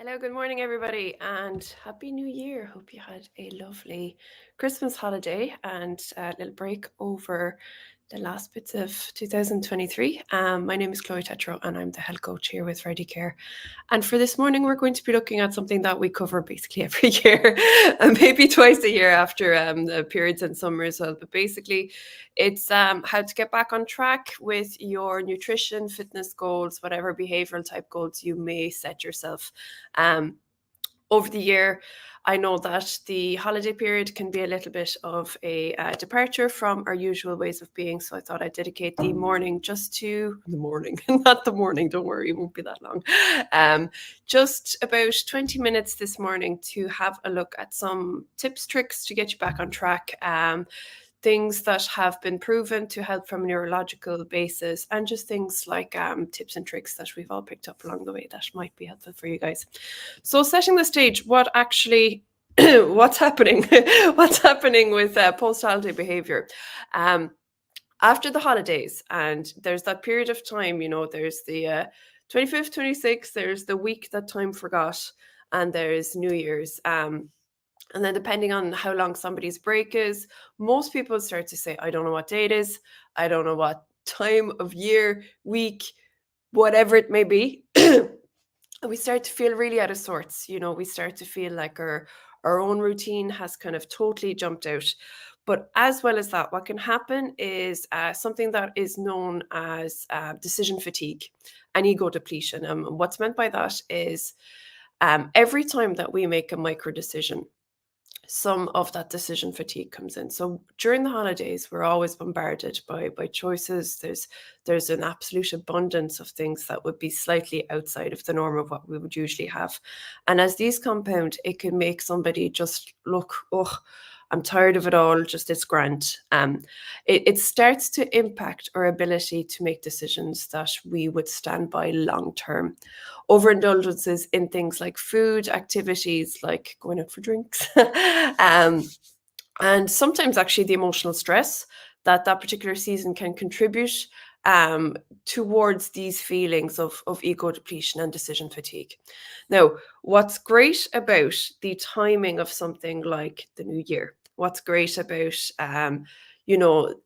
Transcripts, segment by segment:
Hello, good morning, everybody, and Happy New Year. Hope you had a lovely Christmas holiday and a little break over the last bits of 2023. My name is Chloe Tetro, and I'm the health coach here with Ready Care. And for this morning, we're going to be looking at something that we cover basically every year, and maybe twice a year after the periods in summer as well. But basically, it's how to get back on track with your nutrition, fitness goals, whatever behavioral type goals you may set yourself. Um, Over the year, I know that the holiday period can be a little bit of a departure from our usual ways of being. So I thought I'd dedicate the morning just to the morning, not the morning, don't worry, it won't be that long. Just about 20 minutes this morning to have a look at some tips, tricks to get you back on track. Things that have been proven to help from a neurological basis, and just things like tips and tricks that we've all picked up along the way that might be helpful for you guys. So setting the stage, what actually what's happening with post-holiday behavior after the holidays? And there's that period of time, there's the 25th, 26th, there's the week that time forgot, and there's New Year's. And then depending on how long somebody's break is, most people start to say, I don't know what day it is. I don't know what time of year, week, whatever it may be. We start to feel really out of sorts. We start to feel like our own routine has kind of totally jumped out. But as well as that, what can happen is something that is known as decision fatigue and ego depletion. What's meant by that is every time that we make a micro decision, some of that decision fatigue comes in. So during the holidays, we're always bombarded by choices. There's an absolute abundance of things that would be slightly outside of the norm of what we would usually have. And as these compound, it can make somebody just look, oh, I'm tired of it all, just it's grand. It starts to impact our ability to make decisions that we would stand by long term. Overindulgences in things like food, activities like going out for drinks, and sometimes actually the emotional stress that particular season can contribute towards these feelings of ego depletion and decision fatigue. Now, what's great about the timing of something like the new year, what's great about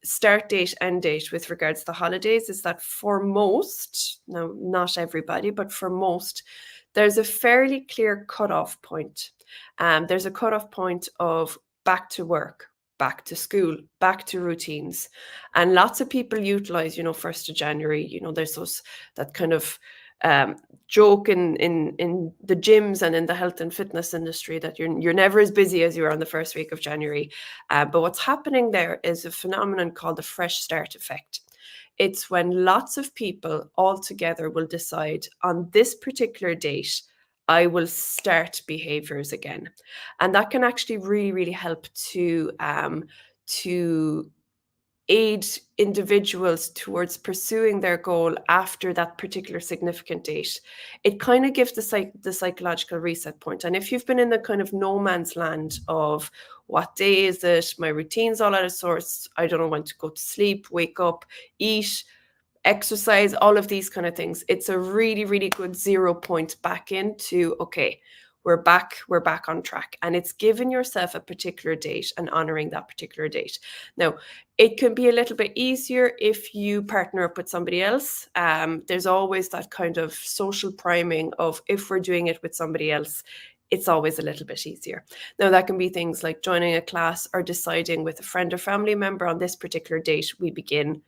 start date, end date with regards to the holidays is that for most, now not everybody, but for most, there's a fairly clear cutoff point. There's a cutoff point of back to work, back to school, back to routines. And lots of people utilize, 1st of January, there's that kind of joke in the gyms and in the health and fitness industry that you're never as busy as you are on the first week of January. But what's happening there is a phenomenon called the fresh start effect. It's when lots of people all together will decide on this particular date, I will start behaviors again. And that can actually really, really help to aid individuals towards pursuing their goal after that particular significant date. It kind of gives the psychological reset point. And if you've been in the kind of no man's land of what day is it, my routine's all out of sorts, I don't know when to go to sleep, wake up, eat, exercise, all of these kind of things, it's a really, really good 0 point back into, okay, we're back on track. And it's giving yourself a particular date and honoring that particular date. Now, it can be a little bit easier if you partner up with somebody else. There's always that kind of social priming of if we're doing it with somebody else, it's always a little bit easier. Now, that can be things like joining a class or deciding with a friend or family member on this particular date, we begin,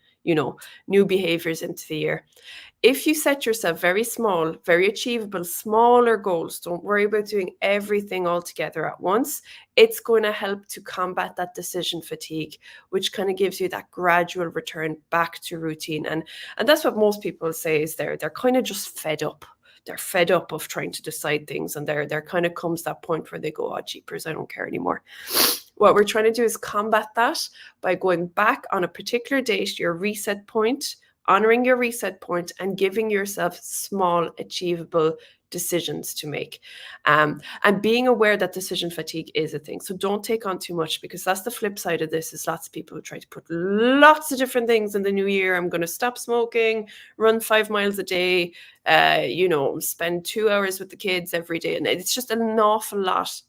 new behaviors into the year. If you set yourself very small, very achievable, smaller goals, don't worry about doing everything all together at once. It's going to help to combat that decision fatigue, which kind of gives you that gradual return back to routine. And that's what most people say is they're kind of just fed up. They're fed up of trying to decide things, and there kind of comes that point where they go, oh, jeepers, I don't care anymore. What we're trying to do is combat that by going back on a particular date, your reset point, honoring your reset point, and giving yourself small, achievable, decisions to make. And being aware that decision fatigue is a thing. So don't take on too much, because that's the flip side of this, is lots of people who try to put lots of different things in the new year. I'm going to stop smoking, run 5 miles a day, spend 2 hours with the kids every day. And it's just an awful lot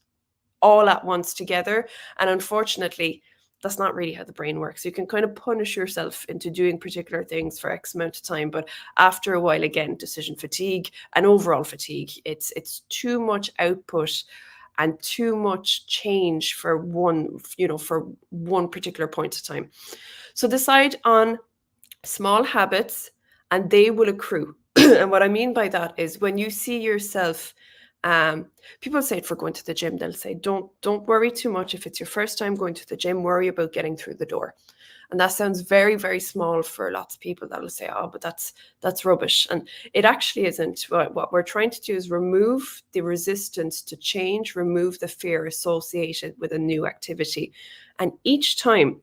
all at once together. And unfortunately, that's not really how the brain works. You can kind of punish yourself into doing particular things for X amount of time, but after a while, again, decision fatigue and overall fatigue, it's too much output and too much change for one particular point of time. So decide on small habits and they will accrue. And what I mean by that is, when you see yourself, people say it for going to the gym, they'll say, don't worry too much. If it's your first time going to the gym, worry about getting through the door. And that sounds very, very small for lots of people. That'll say, oh, but that's rubbish. And it actually isn't. What we're trying to do is remove the resistance to change, remove the fear associated with a new activity. And each time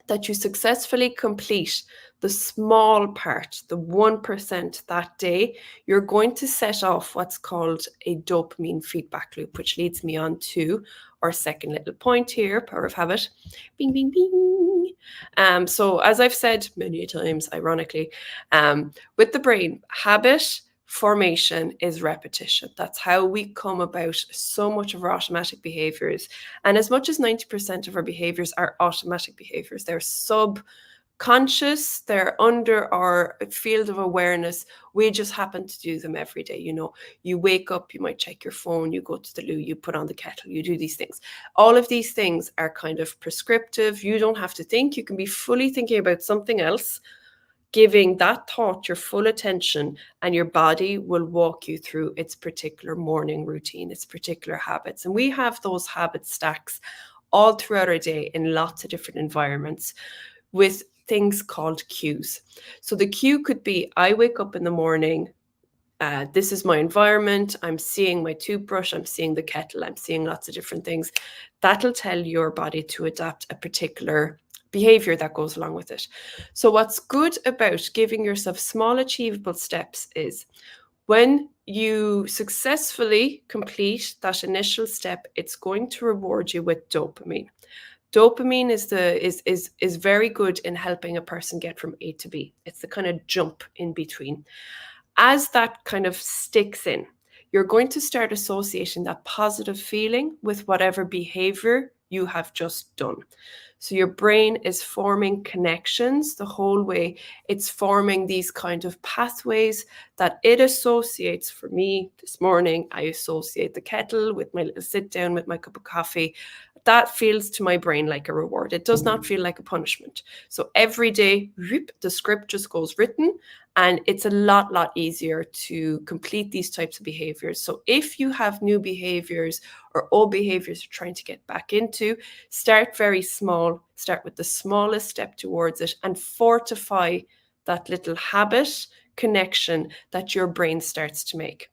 that you successfully complete the small part, the 1% that day, you're going to set off what's called a dopamine feedback loop, which leads me on to our second little point here, power of habit. Bing, bing, bing. So as I've said many times, ironically, with the brain, habit formation is repetition. That's how we come about so much of our automatic behaviors. And as much as 90% of our behaviors are automatic behaviors, they're subconscious, they're under our field of awareness. We just happen to do them every day. You wake up, you might check your phone, you go to the loo, you put on the kettle, you do these things. All of these things are kind of prescriptive. You don't have to think. You can be fully thinking about something else, giving that thought your full attention, and your body will walk you through its particular morning routine, its particular habits. And we have those habit stacks all throughout our day in lots of different environments with things called cues. So the cue could be, I wake up in the morning, this is my environment, I'm seeing my toothbrush, I'm seeing the kettle, I'm seeing lots of different things. That'll tell your body to adapt a particular behavior that goes along with it. So what's good about giving yourself small achievable steps is, when you successfully complete that initial step, it's going to reward you with dopamine. Dopamine is very good in helping a person get from A to B. It's the kind of jump in between. As that kind of sticks in, you're going to start associating that positive feeling with whatever behavior you have just done. So your brain is forming connections the whole way. It's forming these kind of pathways that it associates. For me, this morning, I associate the kettle with my little sit down with my cup of coffee. That feels to my brain like a reward. It does not feel like a punishment. So every day, the script just goes written, and it's a lot easier to complete these types of behaviors. So if you have new behaviors or old behaviors you're trying to get back into, start very small, start with the smallest step towards it, and fortify that little habit connection that your brain starts to make.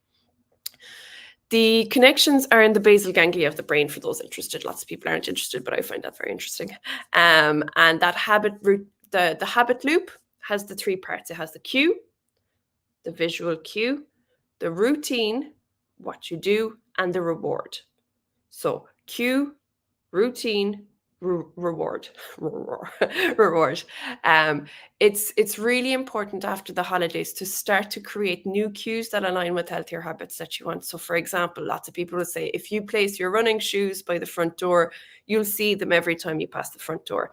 The connections are in the basal ganglia of the brain, for those interested. Lots of people aren't interested, but I find that very interesting. And that habit root, the habit loop has the 3 parts. It has the cue, the visual cue, the routine, what you do, and the reward. So cue, routine, reward. It's really important after the holidays to start to create new cues that align with healthier habits that you want. So for example, lots of people will say, if you place your running shoes by the front door, you'll see them every time you pass the front door.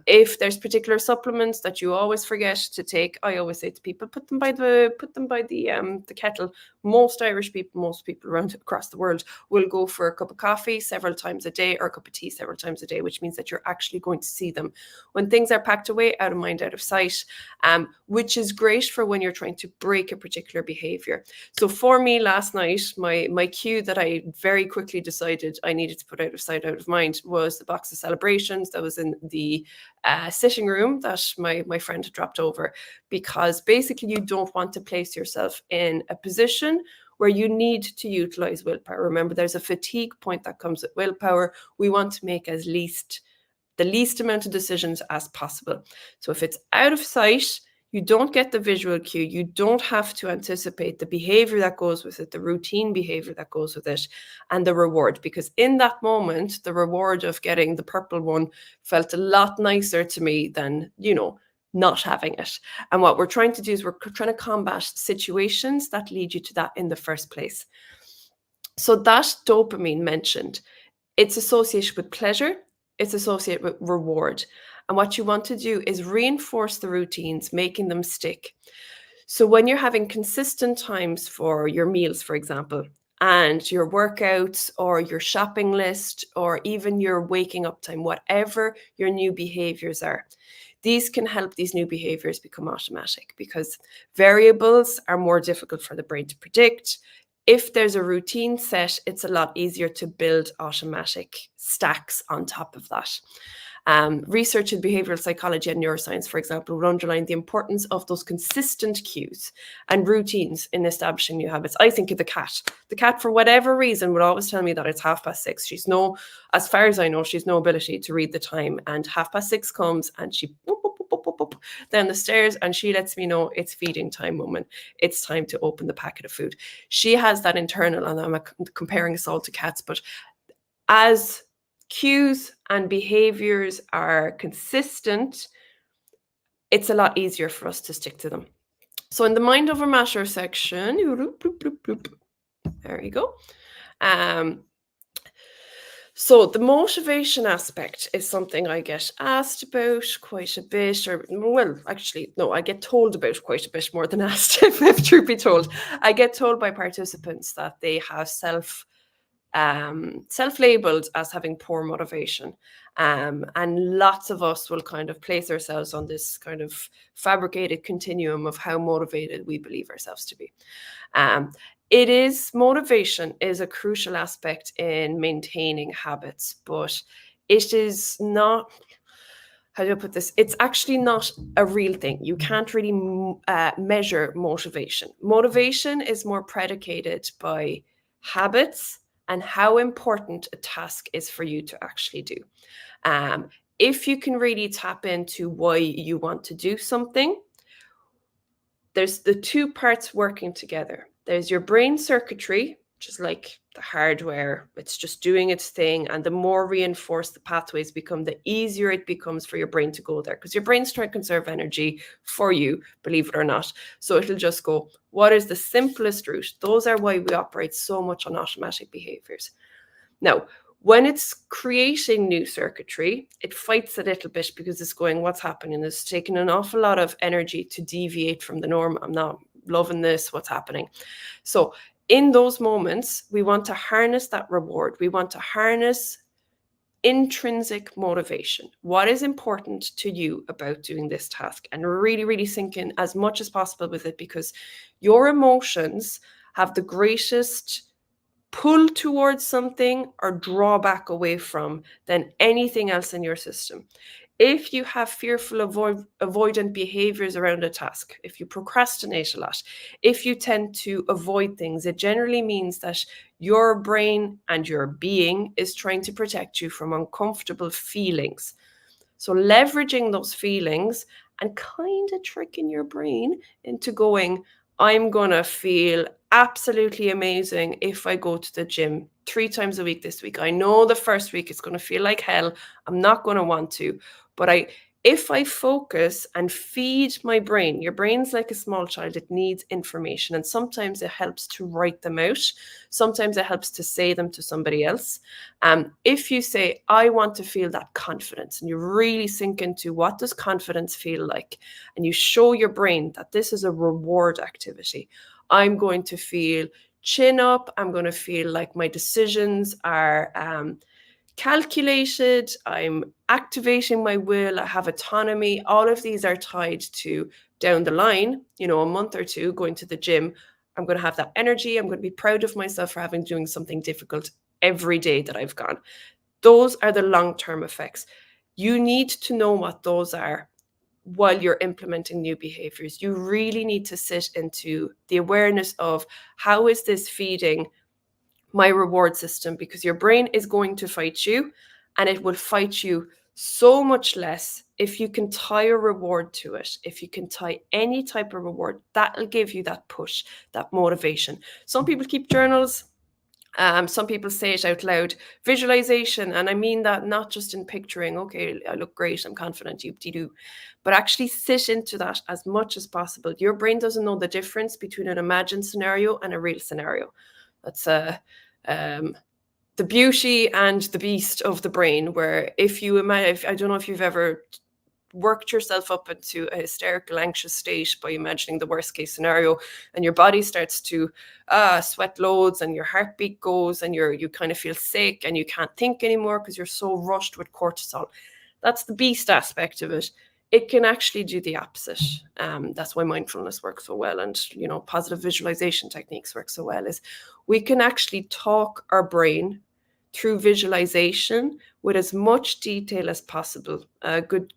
If there's particular supplements that you always forget to take, I always say to people, put them by the kettle. Most Irish people, most people around across the world will go for a cup of coffee several times a day, or a cup of tea several times a day, which means that you're actually going to see them. When things are packed away, out of mind, out of sight, which is great for when you're trying to break a particular behavior. So for me last night, my cue that I very quickly decided I needed to put out of sight, out of mind, was the box of celebrations that was in the sitting room that my friend had dropped over, because basically you don't want to place yourself in a position where you need to utilize willpower. Remember, there's a fatigue point that comes with willpower. We want to make the least amount of decisions as possible. So if it's out of sight, You don't get the visual cue. You don't have to anticipate the behavior that goes with it, the routine behavior that goes with it, and the reward. Because in that moment, the reward of getting the purple one felt a lot nicer to me than, not having it. And what we're trying to do is we're trying to combat situations that lead you to that in the first place. So that dopamine mentioned, it's associated with pleasure, it's associated with reward. And what you want to do is reinforce the routines, making them stick. So when you're having consistent times for your meals, for example, and your workouts or your shopping list or even your waking up time, whatever your new behaviors are, these can help these new behaviors become automatic because variables are more difficult for the brain to predict. If there's a routine set, it's a lot easier to build automatic stacks on top of that. Research in behavioral psychology and neuroscience, for example, would underline the importance of those consistent cues and routines in establishing new habits. I think of the cat. The cat, for whatever reason, would always tell me that it's 6:30. As far as I know, she's no ability to read the time. And 6:30 comes and she boop, boop, boop, boop, boop, down the stairs and she lets me know it's feeding time, woman. It's time to open the packet of food. She has that internal, and I'm comparing us all to cats, but as cues and behaviors are consistent, it's a lot easier for us to stick to them. So in the mind over matter section, there you go. So the motivation aspect is something I get asked about quite a bit, I get told about quite a bit more than asked, if truth be told. I get told by participants that they have self-labeled as having poor motivation. And lots of us will kind of place ourselves on this kind of fabricated continuum of how motivated we believe ourselves to be. Motivation is a crucial aspect in maintaining habits, but it is not, how do I put this? It's actually not a real thing. You can't really measure motivation. Motivation is more predicated by habits and how important a task is for you to actually do. If you can really tap into why you want to do something, there's the two parts working together. There's your brain circuitry, which is like the hardware. It's just doing its thing. And the more reinforced the pathways become, the easier it becomes for your brain to go there, because your brain's trying to conserve energy for you, believe it or not. So it'll just go, what is the simplest route? Those are why we operate so much on automatic behaviors. Now, when it's creating new circuitry, it fights a little bit because it's going, what's happening? It's taking an awful lot of energy to deviate from the norm. I'm not loving this. What's happening? So in those moments, we want to harness that reward. We want to harness intrinsic motivation. What is important to you about doing this task? And really, really sink in as much as possible with it, because your emotions have the greatest pull towards something or draw back away from than anything else in your system. If you have fearful avoidant behaviors around a task, if you procrastinate a lot, if you tend to avoid things, it generally means that your brain and your being is trying to protect you from uncomfortable feelings. So leveraging those feelings and kind of tricking your brain into going, I'm going to feel absolutely amazing if I go to the gym 3 times a week this week. I know the first week it's going to feel like hell. I'm not going to want to, but if I focus and feed my brain, your brain's like a small child, it needs information. And sometimes it helps to write them out. Sometimes it helps to say them to somebody else. If you say, I want to feel that confidence, and you really sink into what does confidence feel like, and you show your brain that this is a reward activity. I'm going to feel chin up. I'm going to feel like my decisions are calculated. I'm activating my will. I have autonomy. All of these are tied to down the line, a month or two going to the gym. I'm going to have that energy. I'm going to be proud of myself for having doing something difficult every day that I've gone. Those are the long-term effects. You need to know what those are while you're implementing new behaviors. You really need to sit into the awareness of how is this feeding my reward system, because your brain is going to fight you, and it will fight you so much less if you can tie a reward to it, if you can tie any type of reward, that'll give you that push, that motivation. Some people keep journals. Some people say it out loud. Visualization, and I mean that not just in picturing, okay, I look great, I'm confident, you but actually sit into that as much as possible. Your brain doesn't know the difference between an imagined scenario and a real scenario. That's the beauty and the beast of the brain, where if you imagine, I don't know if you've ever worked yourself up into a hysterical, anxious state by imagining the worst case scenario, and your body starts to sweat loads, and your heartbeat goes, and you kind of feel sick, and you can't think anymore because you're so rushed with cortisol. That's the beast aspect of it. It can actually do the opposite. That's why mindfulness works so well, and positive visualization techniques work so well. Is we can actually talk our brain through visualization with as much detail as possible. A good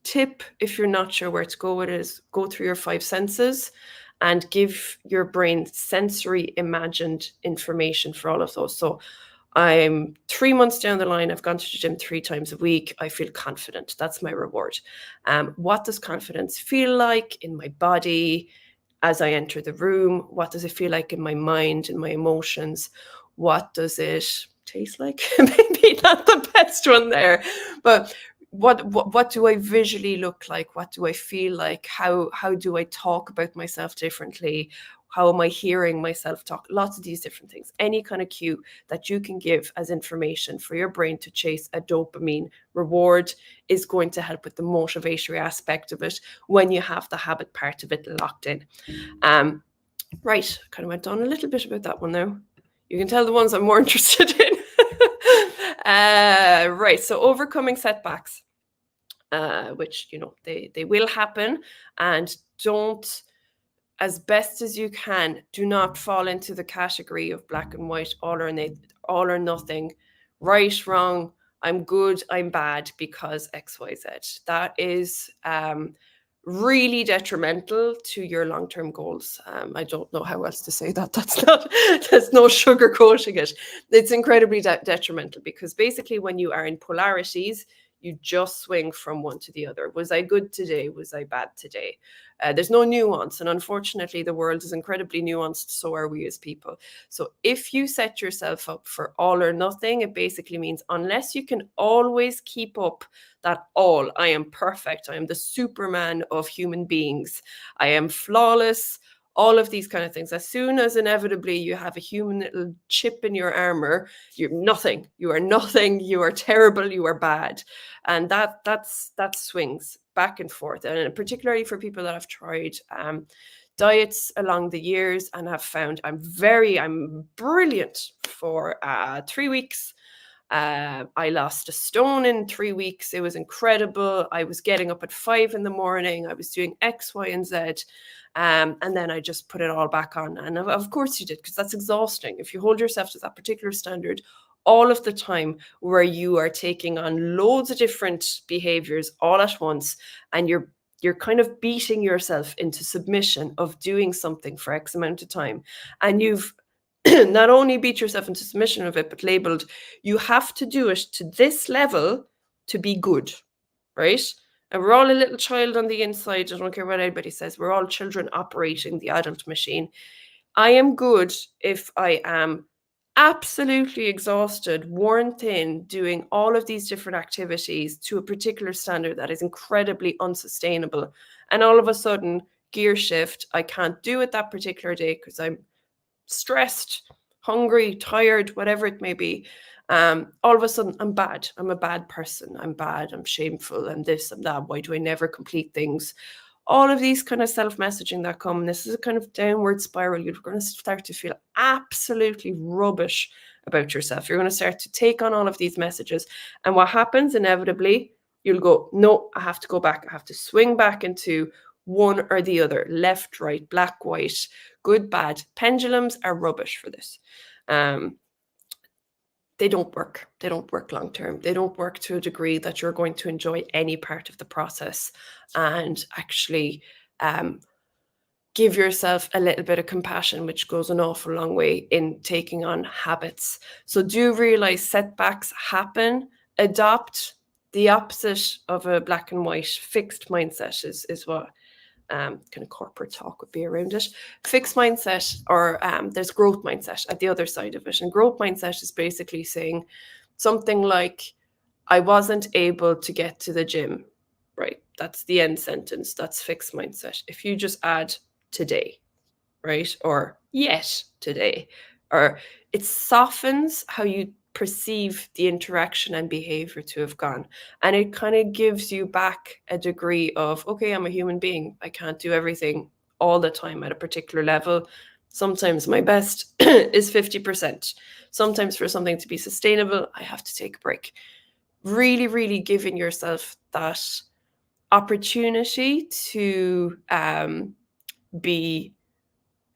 tip, if you're not sure where to go with it, is go through your 5 senses and give your brain sensory imagined information for all of those. So I'm 3 months down the line. I've gone to the gym 3 times a week. I feel confident. That's my reward. What does confidence feel like in my body as I enter the room? What does it feel like in my mind, in my emotions? What does it taste like? Maybe not the best one there, but what do I visually look like? What do I feel like? How do I talk about myself differently? How am I hearing myself talk? Lots of these different things. Any kind of cue that you can give as information for your brain to chase a dopamine reward is going to help with the motivatory aspect of it when you have the habit part of it locked in. Right, kind of went on a little bit about that one now. You can tell the ones I'm more interested in. Right, so overcoming setbacks, which, they will happen, and don't, as best as you can, do not fall into the category of black and white, all or nothing, right, wrong, I'm good, I'm bad because XYZ. That is really detrimental to your long-term goals. I don't know how else to say that. There's no sugarcoating it. It's incredibly detrimental, because basically when you are in polarities, you just swing from one to the other. Was I good today? Was I bad today? There's no nuance. And unfortunately, the world is incredibly nuanced. So are we as people. So if you set yourself up for all or nothing, it basically means unless you can always keep up that all, I am perfect, I am the Superman of human beings, I am flawless, all of these kind of things. As soon as inevitably you have a human little chip in your armor, you're nothing. You are nothing. You are terrible. You are bad. And that swings back and forth. And particularly for people that have tried diets along the years and have found I'm brilliant for 3 weeks. I lost a stone in 3 weeks. It was incredible. I was getting up at 5 a.m. I was doing X, Y, and Z. And then I just put it all back on. And of course you did, because that's exhausting. If you hold yourself to that particular standard all of the time, where you are taking on loads of different behaviors all at once, and you're kind of beating yourself into submission of doing something for X amount of time, and you've not only beat yourself into submission of it, but labeled, you have to do it to this level to be good, right? And we're all a little child on the inside. I don't care what anybody says. We're all children operating the adult machine. I am good if I am absolutely exhausted, worn thin, doing all of these different activities to a particular standard that is incredibly unsustainable. And all of a sudden, gear shift, I can't do it that particular day because I'm stressed, hungry, tired, whatever it may be. All of a sudden, I'm bad. I'm a bad person. I'm bad. I'm shameful. I'm this, I'm that. Why do I never complete things? All of these kind of self-messaging that come. This is a kind of downward spiral. You're going to start to feel absolutely rubbish about yourself. You're going to start to take on all of these messages. And what happens inevitably, you'll go, no, I have to go back. I have to swing back into one or the other, left, right, black, white, good, bad. Pendulums are rubbish for this. They don't work. They don't work long term. They don't work to a degree that you're going to enjoy any part of the process, and actually give yourself a little bit of compassion, which goes an awful long way in taking on habits. So do realize setbacks happen. Adopt the opposite of a black and white fixed mindset is what kind of corporate talk would be around it. Fixed mindset, or there's growth mindset at the other side of it. And growth mindset is basically saying something like, I wasn't able to get to the gym, right? That's the end sentence. That's fixed mindset. If you just add today, right? Or yet today, or it softens how you perceive the interaction and behavior to have gone. And it kind of gives you back a degree of, okay, I'm a human being. I can't do everything all the time at a particular level. Sometimes my best is 50%. Sometimes for something to be sustainable, I have to take a break. Really, really giving yourself that opportunity to be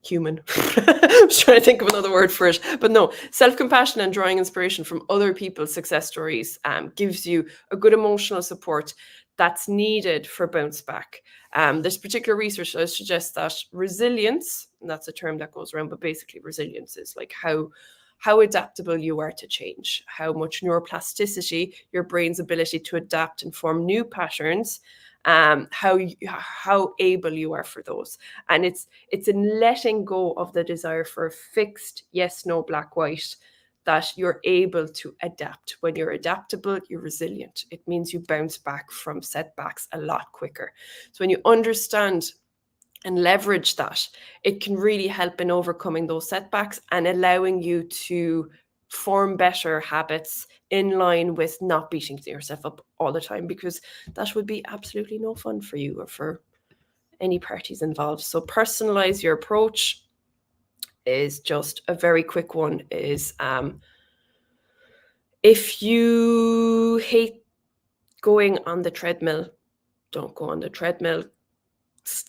human. I was trying to think of another word for it, but no, self-compassion and drawing inspiration from other people's success stories gives you a good emotional support that's needed for bounce back. There's particular research that suggests that resilience, and that's a term that goes around, but basically resilience is like how adaptable you are to change, how much neuroplasticity, your brain's ability to adapt and form new patterns, how able you are for those. And it's in letting go of the desire for a fixed yes, no, black, white, that you're able to adapt. When you're adaptable, you're resilient. It means you bounce back from setbacks a lot quicker. So when you understand and leverage that, it can really help in overcoming those setbacks and allowing you to form better habits in line with not beating yourself up all the time, because that would be absolutely no fun for you or for any parties involved. So personalize your approach is just a very quick one. Is if you hate going on the treadmill, don't go on the treadmill.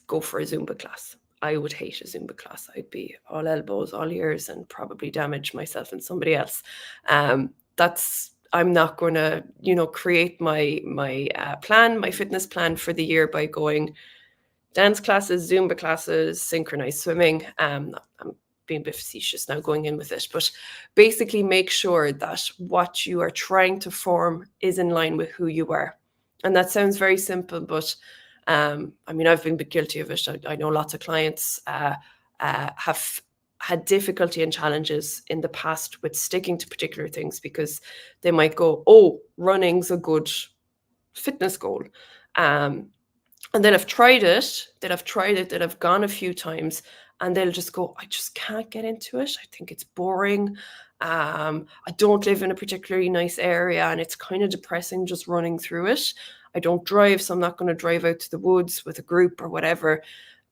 Go for a Zumba class. I would hate a Zumba class. I'd be all elbows, all ears, and probably damage myself and somebody else. I'm not going to, create my plan, my fitness plan for the year by going dance classes, Zumba classes, synchronized swimming. I'm being a bit facetious now going in with it, but basically make sure that what you are trying to form is in line with who you are. And that sounds very simple, but I've been guilty of it. I know lots of clients have had difficulty and challenges in the past with sticking to particular things because they might go, oh, running's a good fitness goal. And they'll have tried it, they'll have gone a few times, and they'll just go, I just can't get into it. I think it's boring. I don't live in a particularly nice area, and it's kind of depressing just running through it. I don't drive, so I'm not going to drive out to the woods with a group or whatever.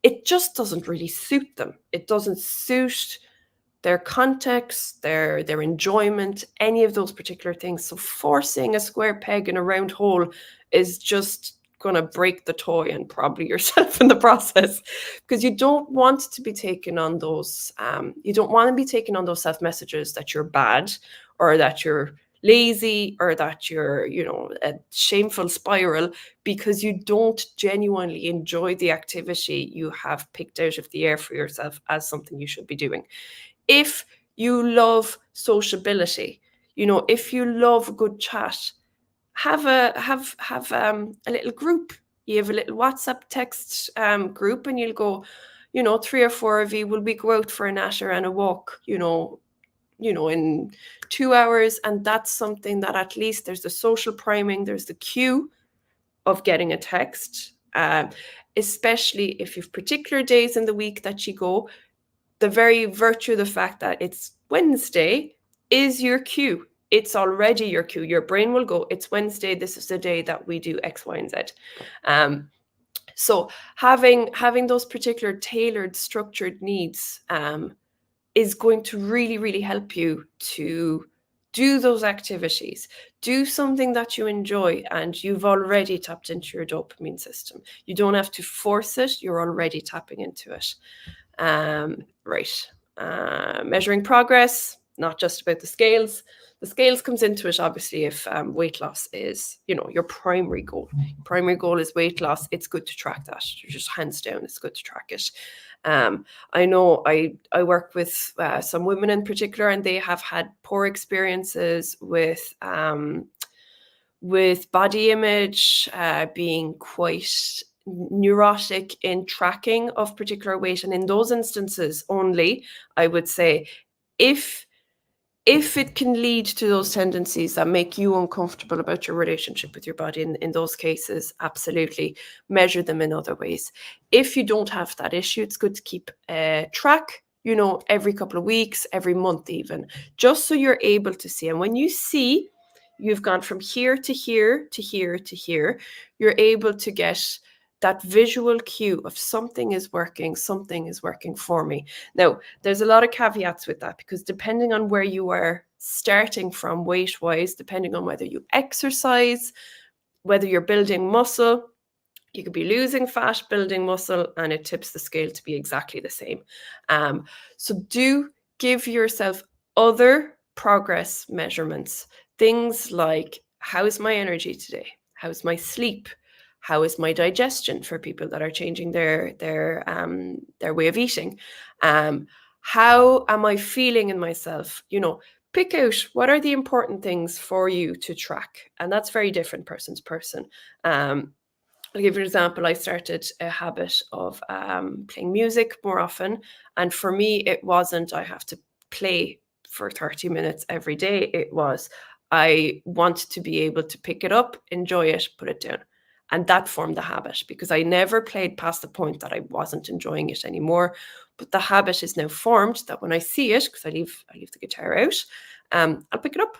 It just doesn't really suit them. It doesn't suit their context, their enjoyment, any of those particular things. So forcing a square peg in a round hole is just going to break the toy and probably yourself in the process, because you don't want to be taking on those self messages that you're bad, or that you're lazy, or that you're a shameful spiral, because you don't genuinely enjoy the activity you have picked out of the air for yourself as something you should be doing. If you love sociability, if you love good chat, have a little group. You have a little WhatsApp text group, and you'll go, 3 or 4 of you will be go out for a natter and a walk, in 2 hours. And that's something that at least there's the social priming, there's the cue of getting a text, especially if you've particular days in the week that you go. The very virtue of the fact that it's Wednesday is your cue. It's already your cue. Your brain will go, it's Wednesday, this is the day that we do X, Y, and Z. So having those particular tailored, structured needs is going to really, really help you to do those activities. Do something that you enjoy, and you've already tapped into your dopamine system. You don't have to force it. You're already tapping into it. Measuring progress, not just about the scales. The scales comes into it, obviously, if weight loss is, your primary goal. Primary goal is weight loss. It's good to track that. You're just hands down, it's good to track it. I know I work with some women in particular, and they have had poor experiences with with body image, being quite neurotic in tracking of particular weight. And in those instances only, I would say, if it can lead to those tendencies that make you uncomfortable about your relationship with your body, in those cases, absolutely measure them in other ways. If you don't have that issue, it's good to keep track, every couple of weeks, every month even, just so you're able to see. And when you see you've gone from here to here to here to here, you're able to get that visual cue of something is working for me. Now, there's a lot of caveats with that, because depending on where you are starting from weight-wise, depending on whether you exercise, whether you're building muscle, you could be losing fat, building muscle, and it tips the scale to be exactly the same. So do give yourself other progress measurements. Things like, how is my energy today? How's my sleep? How is my digestion, for people that are changing their way of eating? How am I feeling in myself? Pick out what are the important things for you to track, and that's very different person to person. I'll give you an example. I started a habit of playing music more often. And for me, it wasn't, I have to play for 30 minutes every day. It was, I wanted to be able to pick it up, enjoy it, put it down. And that formed the habit, because I never played past the point that I wasn't enjoying it anymore. But the habit is now formed that when I see it, because I leave the guitar out, I'll pick it up,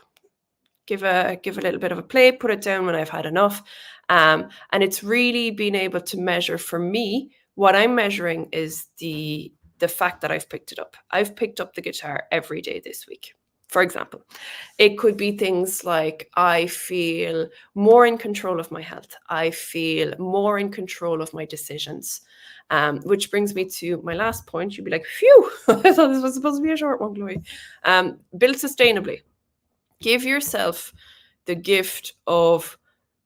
give a little bit of a play, put it down when I've had enough. And it's really being able to measure. For me, what I'm measuring is the fact that I've picked it up. I've picked up the guitar every day this week, for example. It could be things like, I feel more in control of my health. I feel more in control of my decisions. Which brings me to my last point. You'd be like, phew, I thought this was supposed to be a short one, Chloe. Build sustainably. Give yourself the gift of,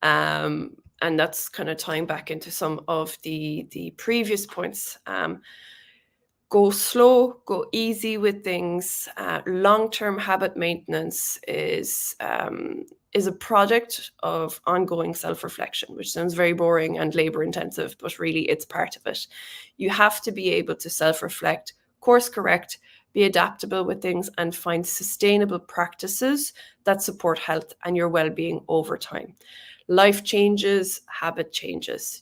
and that's kind of tying back into some of the previous points. Go slow, go easy with things. Long-term habit maintenance is a project of ongoing self-reflection, which sounds very boring and labor-intensive, but really it's part of it. You have to be able to self-reflect, course correct, be adaptable with things, and find sustainable practices that support health and your well-being over time. Life changes, habit changes.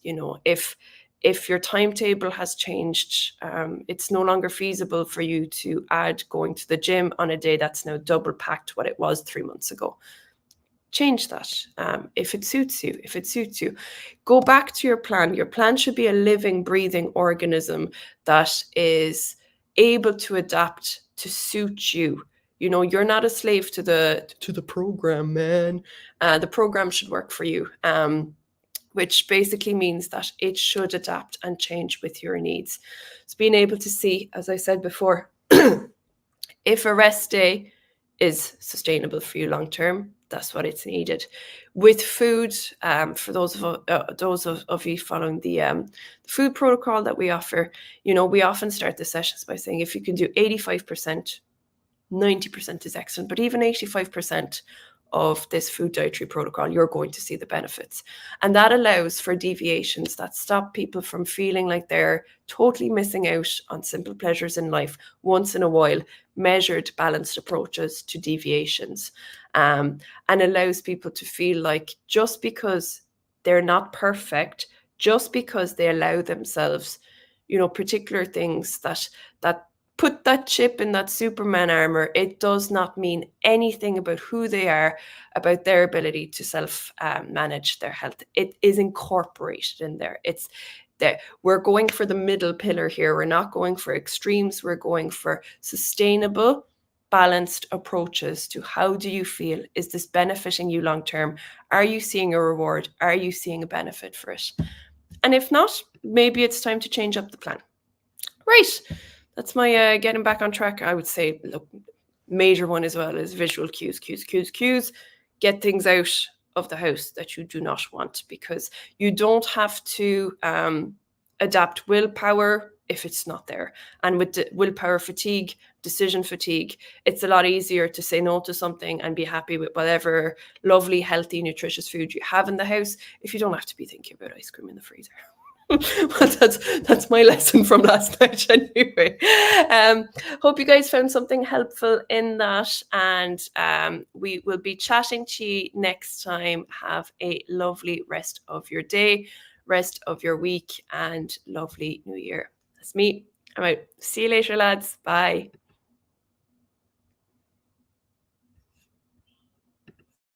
If your timetable has changed, it's no longer feasible for you to add going to the gym on a day that's now double packed what it was 3 months ago. Change that if it suits you. Go back to your plan. Your plan should be a living, breathing organism that is able to adapt to suit you. You're not a slave to the program, man. The program should work for you. Which basically means that it should adapt and change with your needs. So being able to see, as I said before, if a rest day is sustainable for you long term, that's what it's needed. With food, for those of you following the food protocol that we offer, we often start the sessions by saying, if you can do 85%, 90% is excellent, but even 85% of this food dietary protocol, you're going to see the benefits. And that allows for deviations that stop people from feeling like they're totally missing out on simple pleasures in life. Once in a while, measured, balanced approaches to deviations, and allows people to feel like, just because they're not perfect, just because they allow themselves, particular things that put that chip in that Superman armor, it does not mean anything about who they are, about their ability to self-manage their health. It is incorporated in there. It's that we're going for the middle pillar here. We're not going for extremes. We're going for sustainable, balanced approaches to, how do you feel? Is this benefiting you long term? Are you seeing a reward? Are you seeing a benefit for it? And if not, maybe it's time to change up the plan. Right. That's my getting back on track. I would say, look, major one as well is visual cues. Get things out of the house that you do not want, because you don't have to adapt willpower if it's not there. And with willpower fatigue, decision fatigue, it's a lot easier to say no to something and be happy with whatever lovely, healthy, nutritious food you have in the house if you don't have to be thinking about ice cream in the freezer. But that's my lesson from last night anyway. Hope you guys found something helpful in that, and we will be chatting to you next time. Have a lovely rest of your day, rest of your week, and lovely new year. That's me. I'm out. See you later, lads. Bye.